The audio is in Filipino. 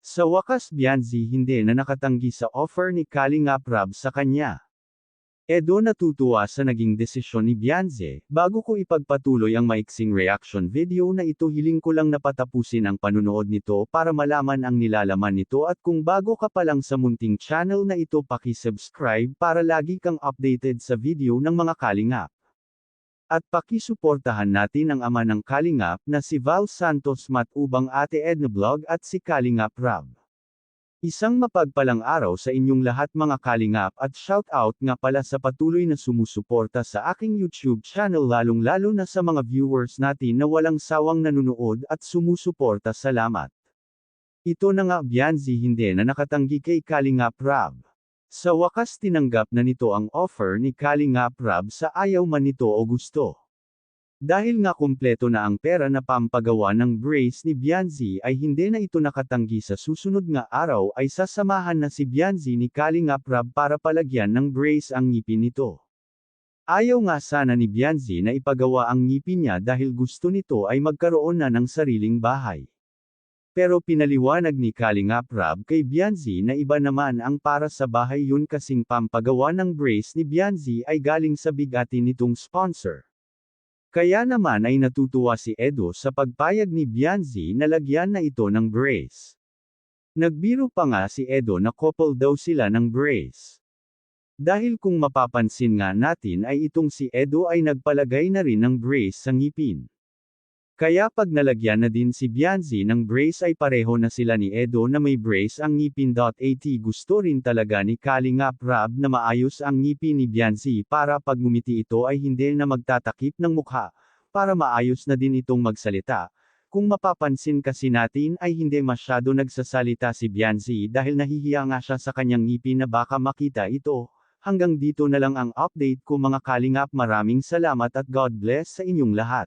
Sa wakas Bianzi hindi na nakatanggi sa offer ni Kalingap Rab sa kanya. Edo natutuwa sa naging desisyon ni Bianzi. Bago ko ipagpatuloy ang maiksing reaction video na ito, hiling ko lang na patapusin ang panunood nito para malaman ang nilalaman nito, at kung bago ka pa lang sa munting channel na ito, paki-subscribe para lagi kang updated sa video ng mga Kalingap. At pakisuportahan natin ang ama ng Kalingap na si Val Santos Matubang, Ate Edna Vlog at si Kalingap Rab. Isang mapagpalang araw sa inyong lahat mga Kalingap, at shout out nga pala sa patuloy na sumusuporta sa aking YouTube channel, lalong-lalo na sa mga viewers natin na walang sawang nanunood at sumusuporta. Salamat. Ito na nga Bianzi hindi na nakatanggi kay Kalingap Rab. Sa wakas tinanggap na nito ang offer ni Kalingap Rab sa ayaw man nito o gusto. Dahil nga kumpleto na ang pera na pampagawa ng brace ni Bianzi, ay hindi na ito nakatanggi. Sa susunod nga araw ay sasamahan na si Bianzi ni Kalingap Rab para palagyan ng brace ang ngipin nito. Ayaw nga sana ni Bianzi na ipagawa ang ngipin niya dahil gusto nito ay magkaroon na ng sariling bahay. Pero pinaliwanag ni Kalingap Rab kay Bianzi na iba naman ang para sa bahay yun, kasing pampagawa ng brace ni Bianzi ay galing sa bigatin nitong sponsor. Kaya naman ay natutuwa si Edo sa pagpayag ni Bianzi na lagyan na ito ng brace. Nagbiro pa nga si Edo na couple daw sila ng brace. Dahil kung mapapansin nga natin ay itong si Edo ay nagpalagay na rin ng brace sa ngipin. Kaya pag nalagyan na din si Bianzi ng brace ay pareho na sila ni Edo na may brace ang ngipin. At gusto rin talaga ni Kalingap Rab na maayos ang ngipin ni Bianzi para pag ngumiti ito ay hindi na magtatakip ng mukha, para maayos na din itong magsalita. Kung mapapansin kasi natin ay hindi masyado nagsasalita si Bianzi dahil nahihiya nga siya sa kanyang ngipin na baka makita ito. Hanggang dito na lang ang update ko mga Kalingap, maraming salamat at God bless sa inyong lahat.